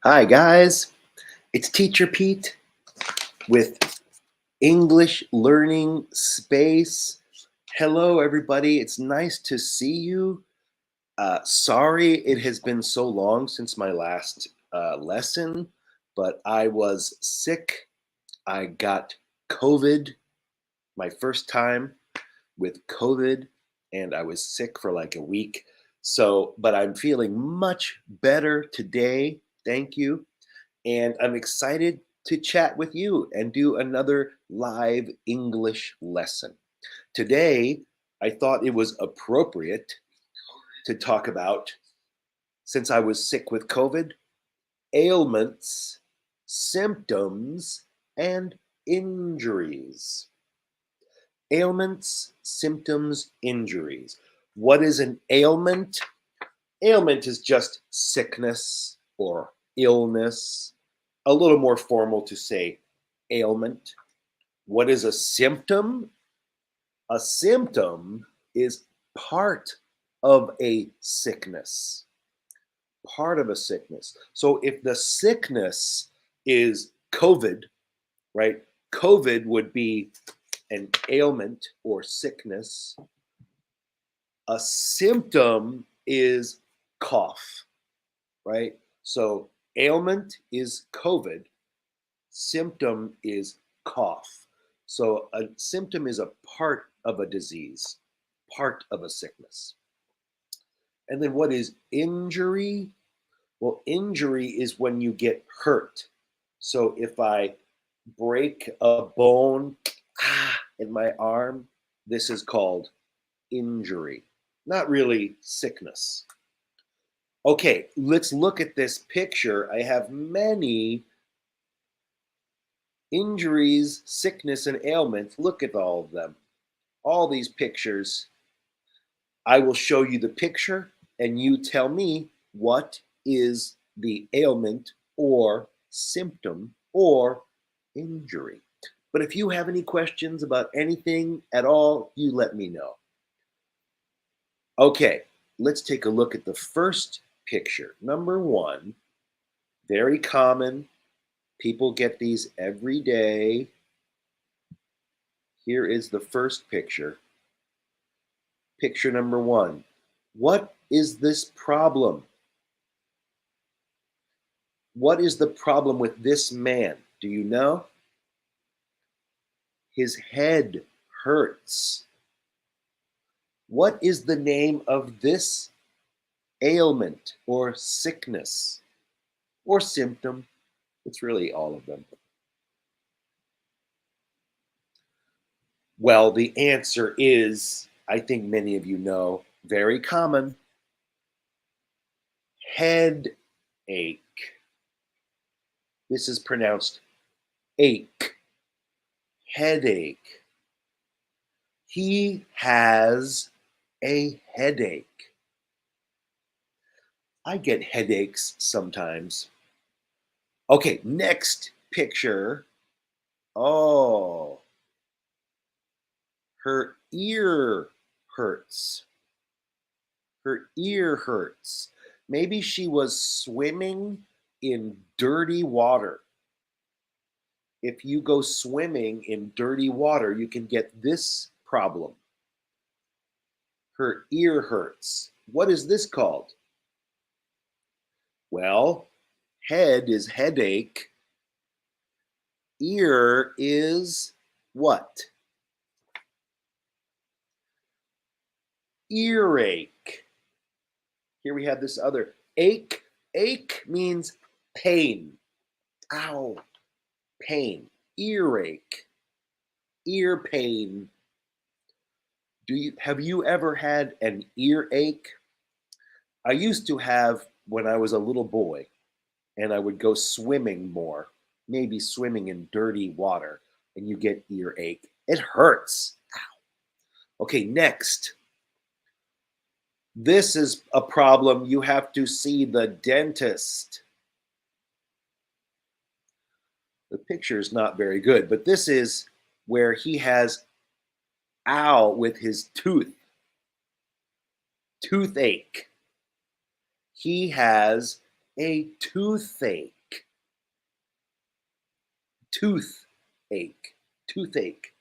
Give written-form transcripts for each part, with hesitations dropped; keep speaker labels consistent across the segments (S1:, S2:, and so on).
S1: Hi, guys. It's Teacher Pete with English Learning Space. Hello, everybody. It's nice to see you. Sorry it has been so long since my last lesson, but I was sick. I got COVID, my first time with COVID, and I was sick for like a week. But I'm feeling much better today. Thank you. And I'm excited to chat with you and do another live English lesson. Today, I thought it was appropriate to talk about, since I was sick with COVID, ailments, symptoms, and injuries. Ailments, symptoms, injuries. What is an ailment? Ailment is just sickness or illness. A little more formal to say ailment. What is a symptom? A symptom is part of a sickness. Part of a sickness. So if the sickness is COVID, right? COVID would be an ailment or sickness. A symptom is cough, right? So ailment is COVID, symptom is cough. So a symptom is a part of a disease, part of a sickness. And then what is injury? Well, injury is when you get hurt. So if I break a bone in my arm, this is called injury, not really sickness. Okay, let's look at this picture. I have many injuries, sickness, and ailments. Look at all of them. All these pictures. I will show you the picture, and you tell me what is the ailment or symptom or injury. But if you have any questions about anything at all, you let me know. Okay, let's take a look at the first picture. Number one, very common. People get these every day. Here is the first picture. Picture number one. What is this problem? What is the problem with this man? Do you know? His head hurts. What is the name of this ailment or sickness or symptom? It's really all of them. Well, the answer is, I think many of you know, very common, headache. This is pronounced ache, headache. He has a headache. I get headaches sometimes. Okay, next picture. Oh, her ear hurts. Her ear hurts. Maybe she was swimming in dirty water. If you go swimming in dirty water, you can get this problem. Her ear hurts. What is this called? Well, head is headache. Ear is what? Earache. Here we have this other ache. Ache means pain. Ow, pain. Earache. Ear pain. Have you ever had an earache? I used to have when I was a little boy, and I would go swimming more, maybe swimming in dirty water, and you get earache. It hurts. Ow. Okay, next. This is a problem. You have to see the dentist. The picture is not very good, but this is where he has with his toothache. He has A toothache. Toothache. Toothache.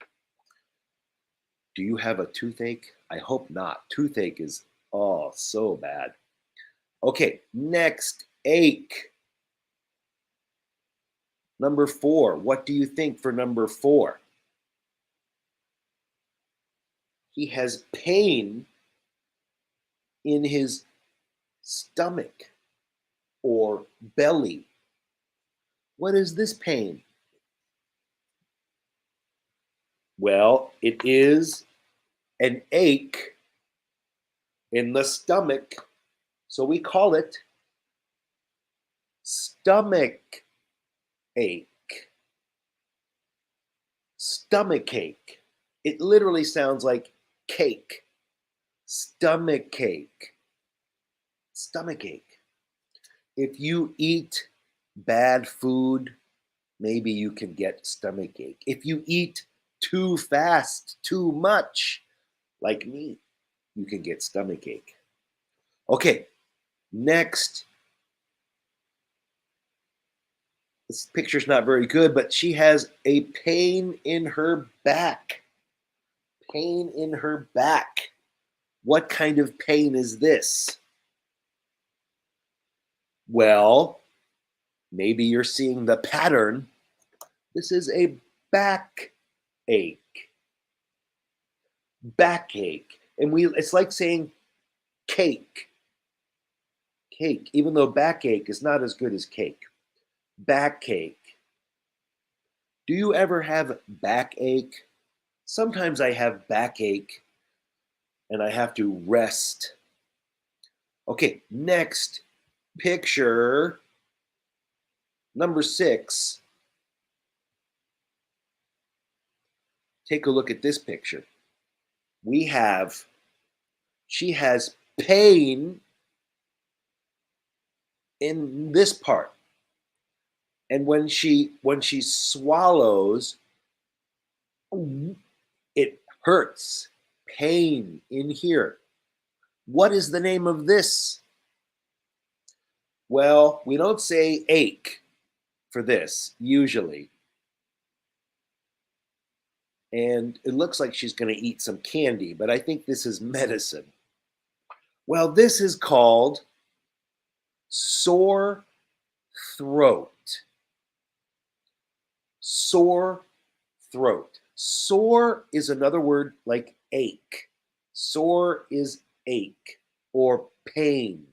S1: Do you have a toothache? I hope not. Toothache is, oh, so bad. Okay, next, ache. Number 4. What do you think for number 4? He has pain in his stomach or belly. What is this pain? Well, it is an ache in the stomach, so we call it stomach ache. Stomach ache. It literally sounds like cake. Stomach ache. Stomach ache. If you eat bad food, maybe you can get stomach ache. If you eat too fast, too much, like me, you can get stomach ache. Okay, next. This picture's not very good, but she has a pain in her back. Pain in her back. What kind of pain is this? Well, maybe you're seeing the pattern. This is a backache. Backache. And it's like saying cake. Cake, even though backache is not as good as cake. Backache. Do you ever have backache? Sometimes I have backache and I have to rest. Okay, next picture, number 6. Take a look at this picture. She has pain in this part. And when she swallows, it hurts. Pain in here. What is the name of this? Well, we don't say ache for this usually. And it looks like she's going to eat some candy, but I think this is medicine. Well, this is called sore throat. Sore throat. Sore is another word like ache. Sore is ache or pain.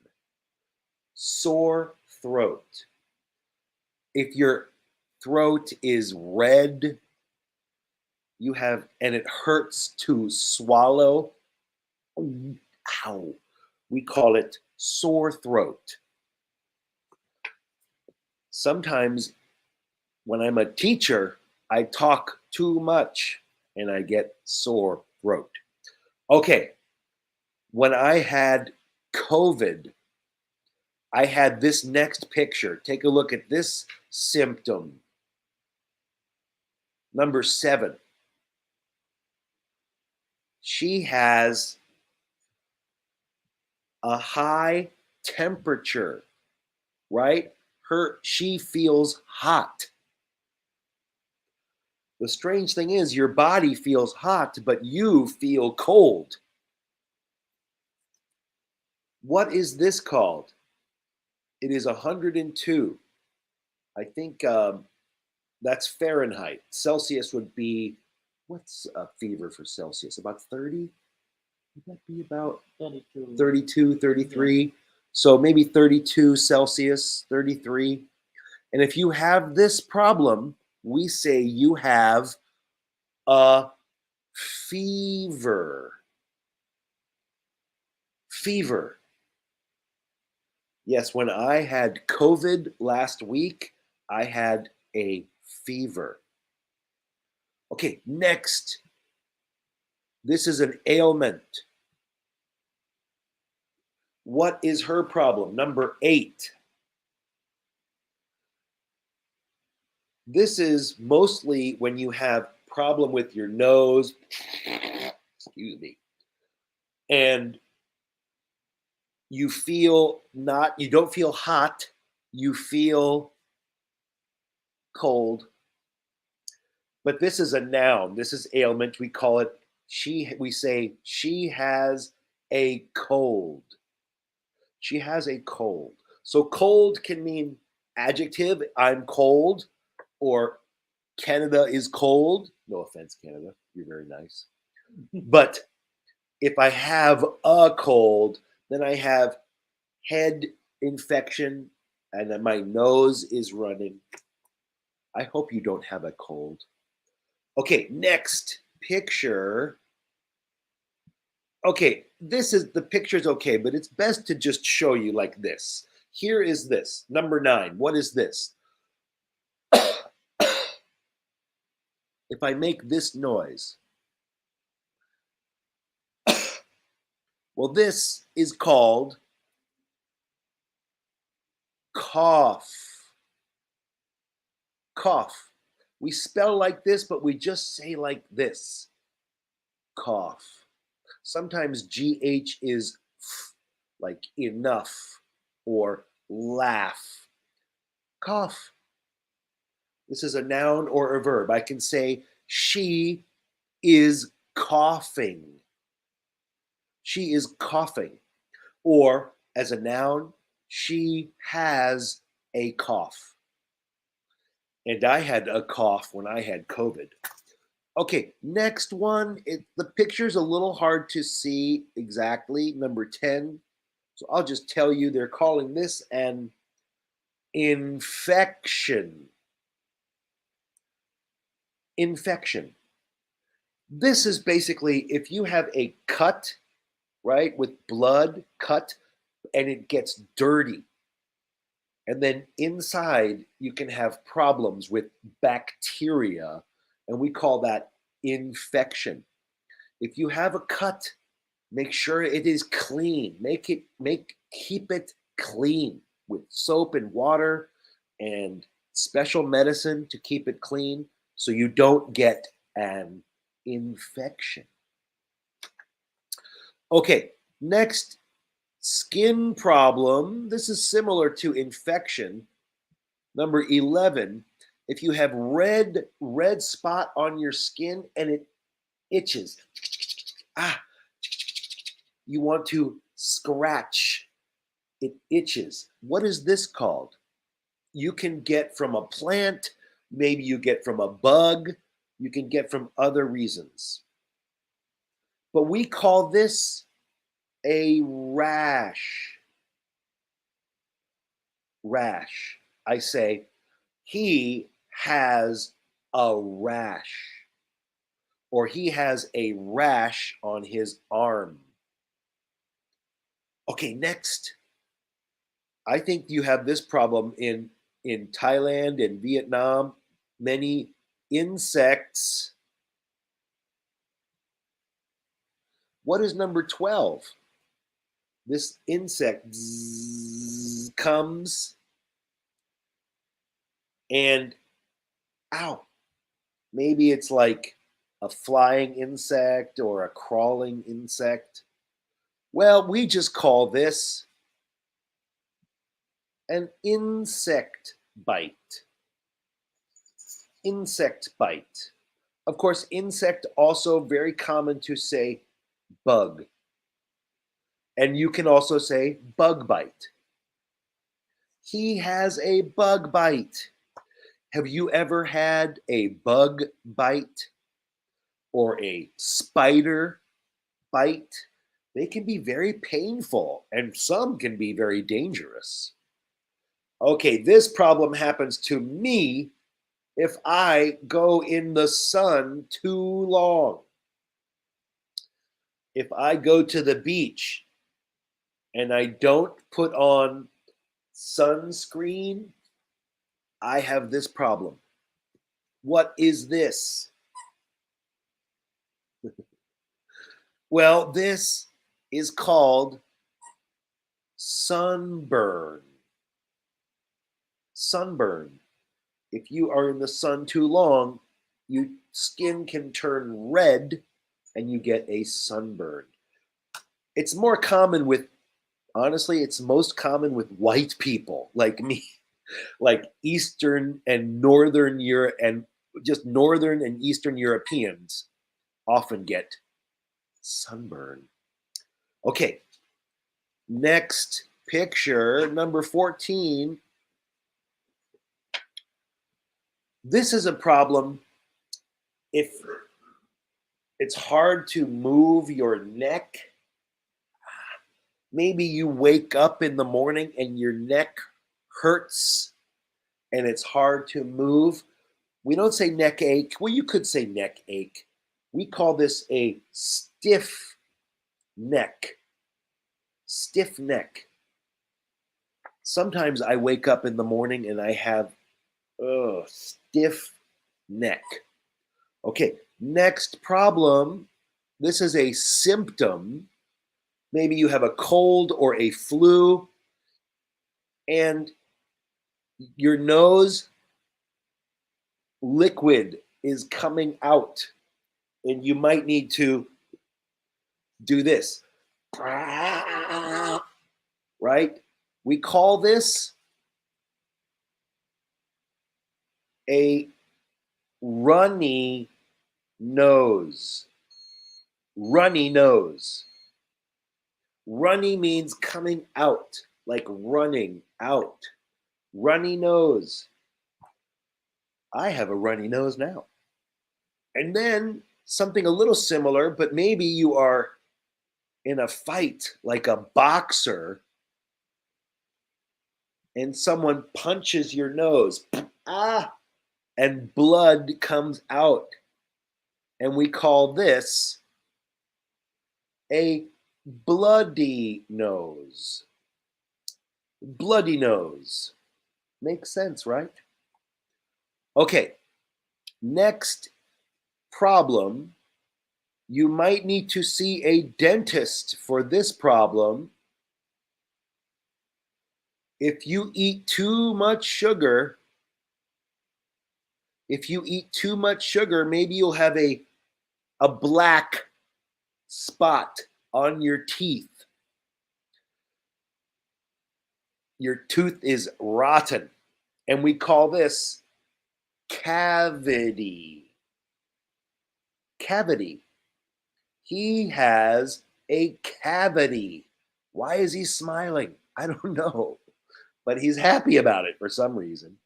S1: Sore throat. If your throat is red, and it hurts to swallow, ow, we call it sore throat. Sometimes when I'm a teacher, I talk too much and I get sore throat. Okay, when I had COVID, I had this next picture. Take a look at this symptom. Number 7. She has a high temperature, right? She feels hot. The strange thing is your body feels hot, but you feel cold. What is this called? It is 102. I think that's Fahrenheit. Celsius would be, what's a fever for Celsius? About 30? Would that be about 32, 33? Yeah. So maybe 32 Celsius, 33. And if you have this problem, we say you have a fever. Fever. Yes, when I had COVID last week, I had a fever. Okay, next. This is an ailment. What is her problem? Number 8. This is mostly when you have problem with your nose, excuse me, and you don't feel hot, You feel cold. But this is a noun. This is ailment. We call it we say she has a cold. She has a cold. So cold can mean adjective, I'm cold, or Canada is cold. No offense, Canada. You're very nice. But if I have a cold, then I have head infection and then my nose is running. I hope you don't have a cold. Okay, next picture. Okay, the picture's okay, but it's best to just show you like this. Here is this, number 9. What is this? If I make this noise, well, this is called cough. Cough. We spell like this, but we just say like this. Cough. Sometimes GH is f, like enough or laugh. Cough. This is a noun or a verb. I can say she is coughing. She is coughing. Or as a noun, she has a cough. And I had a cough when I had COVID. Okay, next one. The picture's a little hard to see exactly. Number 10. So I'll just tell you they're calling this an infection. Infection. This is basically if you have a cut, right, with blood cut, and it gets dirty. And then inside, you can have problems with bacteria, and we call that infection. If you have a cut, make sure it is clean. Keep it clean with soap and water and special medicine to keep it clean so you don't get an infection. Okay, next, skin problem. This is similar to infection. Number 11, if you have red spot on your skin and it itches, you want to scratch, it itches. What is this called? You can get from a plant, maybe you get from a bug, you can get from other reasons. But we call this a rash. Rash. I say, he has a rash. Or he has a rash on his arm. Okay, next. I think you have this problem in Thailand and Vietnam. Many insects. What is number 12? This insect comes and ow, maybe it's like a flying insect or a crawling insect. Well, we just call this an insect bite. Insect bite. Of course, insect also very common to say bug. And you can also say bug bite. He has a bug bite. Have you ever had a bug bite or a spider bite? They can be very painful and some can be very dangerous. Okay, this problem happens to me if I go in the sun too long. If I go to the beach and I don't put on sunscreen, I have this problem. What is this? Well, this is called sunburn. Sunburn. If you are in the sun too long, your skin can turn red and you get a sunburn. It's more common with, honestly, it's most common with white people like me. Like Eastern and Northern Europe, and just Northern and Eastern Europeans often get sunburn. Okay, next picture, number 14. This is a problem if it's hard to move your neck. Maybe you wake up in the morning and your neck hurts and it's hard to move. We don't say neck ache. Well, you could say neck ache. We call this a stiff neck. Stiff neck. Sometimes I wake up in the morning and I have stiff neck. Okay, next problem. This is a symptom. Maybe you have a cold or a flu, and your nose liquid is coming out, and you might need to do this. Right? We call this a runny nose. Runny nose. Runny means coming out, like running out. Runny nose. I have a runny nose now. And then something a little similar, but maybe you are in a fight like a boxer and someone punches your nose. And blood comes out. And we call this a bloody nose. Bloody nose. Makes sense, right? Okay, next problem. You might need to see a dentist for this problem. If you eat too much sugar, maybe you'll have a black spot on your teeth. Your tooth is rotten, and we call this cavity. Cavity. He has a cavity. Why is he smiling? I don't know, but he's happy about it for some reason.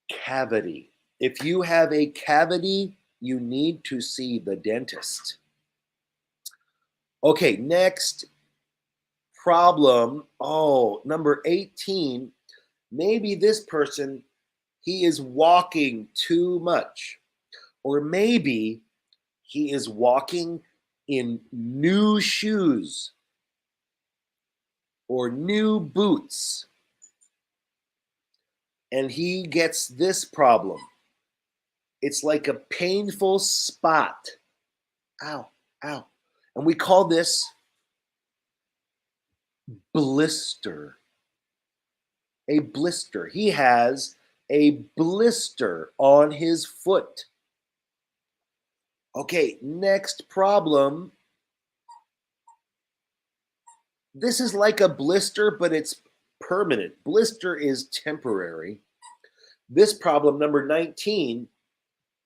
S1: Cavity. If you have a cavity, you need to see the dentist. Okay, next problem. Number 18. Maybe this person, he is walking too much. Or maybe he is walking in new shoes or new boots. And he gets this problem. It's like a painful spot. Ow, ow. And we call this blister. A blister. He has a blister on his foot. Okay, next problem. This is like a blister, but it's permanent. Blister is temporary. This problem, number 19,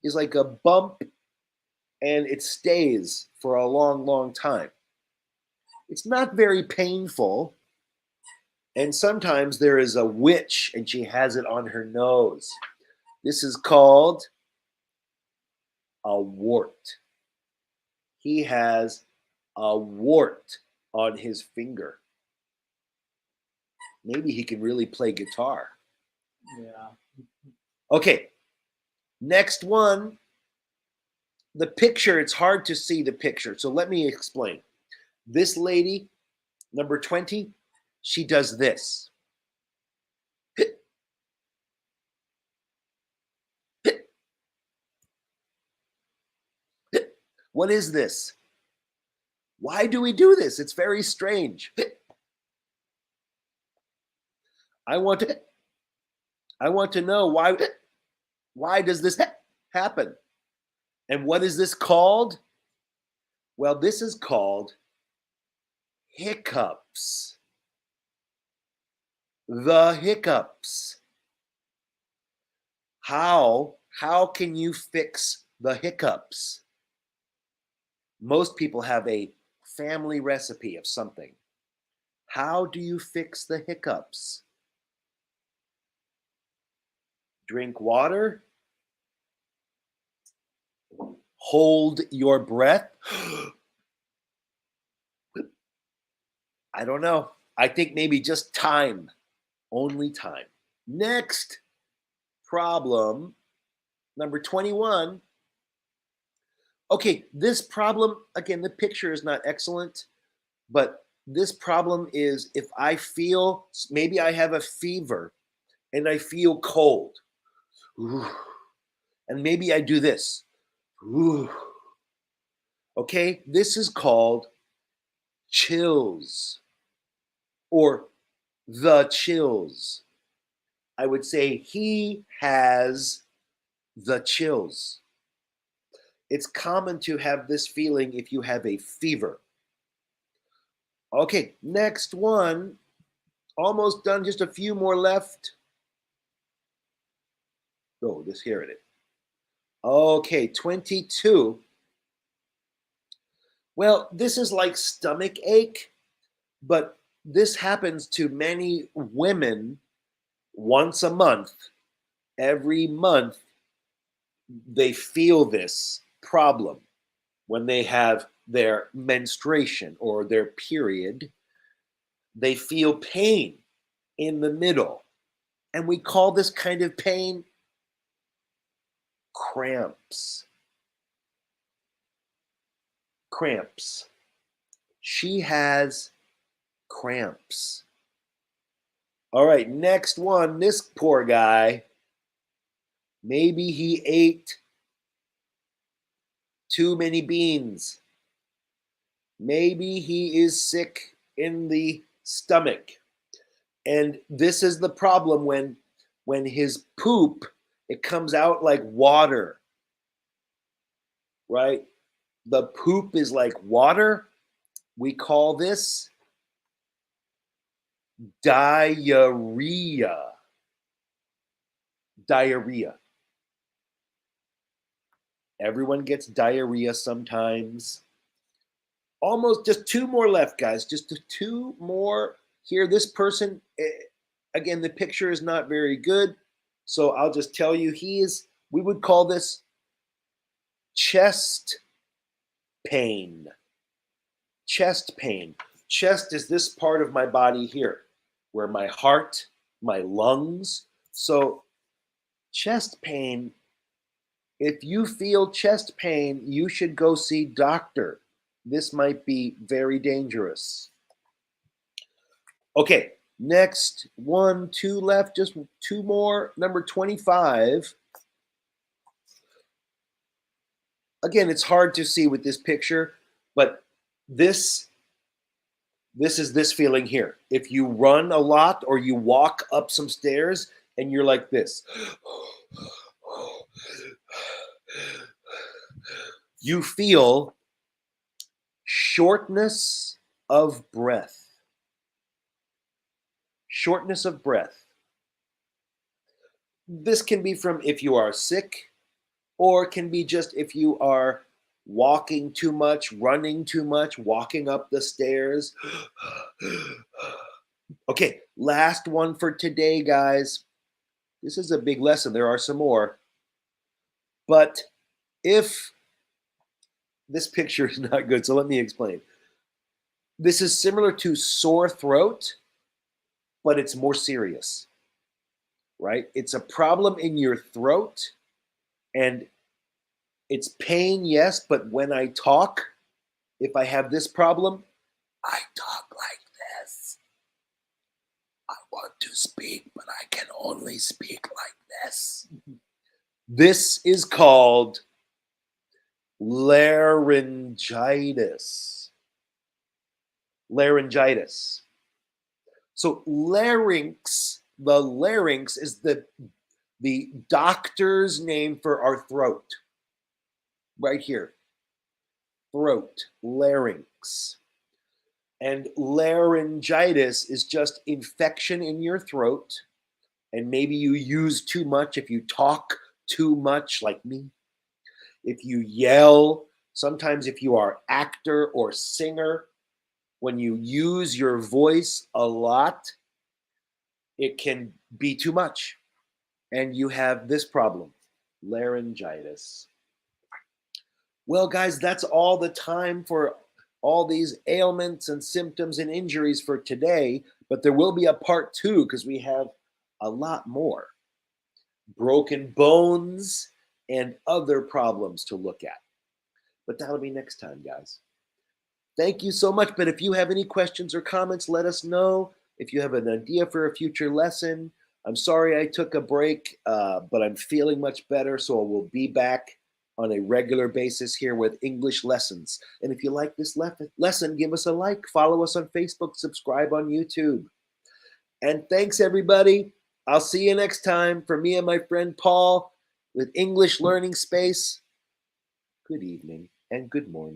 S1: is like a bump and it stays for a long, long time. It's not very painful. And sometimes there is a witch and she has it on her nose. This is called a wart. He has a wart on his finger. Maybe he can really play guitar.
S2: Yeah.
S1: Okay, next one. The picture, it's hard to see the picture. So let me explain. This lady, number 20, she does this. What is this? Why do we do this? It's very strange. I want to know why does this happen? And what is this called? Well, this is called hiccups. The hiccups. How can you fix the hiccups? Most people have a family recipe of something. How do you fix the hiccups? Drink water? Hold your breath? I don't know. I think maybe just time. Only time. Next problem, number 21. Okay, this problem, again, the picture is not excellent, but this problem is if I feel, maybe I have a fever and I feel cold. Ooh. And maybe I do this. Ooh. Okay, this is called chills or the chills. I would say he has the chills. It's common to have this feeling if you have a fever. Okay, next one. Almost done, just a few more left. Oh, just here it is. Okay, 22. Well, this is like stomach ache, but this happens to many women once a month. Every month, they feel this problem when they have their menstruation or their period. They feel pain in the middle. And we call this kind of pain cramps. Cramps. She has cramps. All right, next one. This poor guy, maybe he ate too many beans. Maybe he is sick in the stomach. And this is the problem when his poop, it comes out like water. Right? The poop is like water. We call this diarrhea. Diarrhea. Everyone gets diarrhea sometimes. Almost just two more left, guys. Just two more here. This person, again, the picture is not very good. So I'll just tell you, we would call this chest pain. Chest pain. Chest is this part of my body here, where my heart, my lungs. So chest pain, if you feel chest pain, you should go see doctor. This might be very dangerous. Okay, next one, two left, just two more. Number 25. Again, it's hard to see with this picture, but this is this feeling here. If you run a lot or you walk up some stairs and you're like this, you feel shortness of breath. Shortness of breath. This can be from if you are sick, or it can be just if you are walking too much, running too much, walking up the stairs. Okay, last one for today, guys. This is a big lesson. There are some more. But if this picture is not good, so let me explain. This is similar to sore throat, but it's more serious, right? It's a problem in your throat, and it's pain, yes, but when I talk, if I have this problem, I talk like this. I want to speak, but I can only speak like this. This is called laryngitis. Laryngitis. So larynx, the larynx is the doctor's name for our throat. Right here. Throat, larynx. And laryngitis is just infection in your throat. And maybe you use too much if you talk too much, like me. If you yell, sometimes if you are actor or singer, when you use your voice a lot, it can be too much. And you have this problem, laryngitis. Well, guys, that's all the time for all these ailments and symptoms and injuries for today. But there will be a part 2 because we have a lot more broken bones and other problems to look at. But that'll be next time, guys. Thank you so much. But if you have any questions or comments, let us know. If you have an idea for a future lesson, I'm sorry I took a break, but I'm feeling much better. So we'll be back on a regular basis here with English lessons. And if you like this lesson, give us a like, follow us on Facebook, subscribe on YouTube. And thanks, everybody. I'll see you next time. For me and my friend Paul with English Learning Space, good evening and good morning.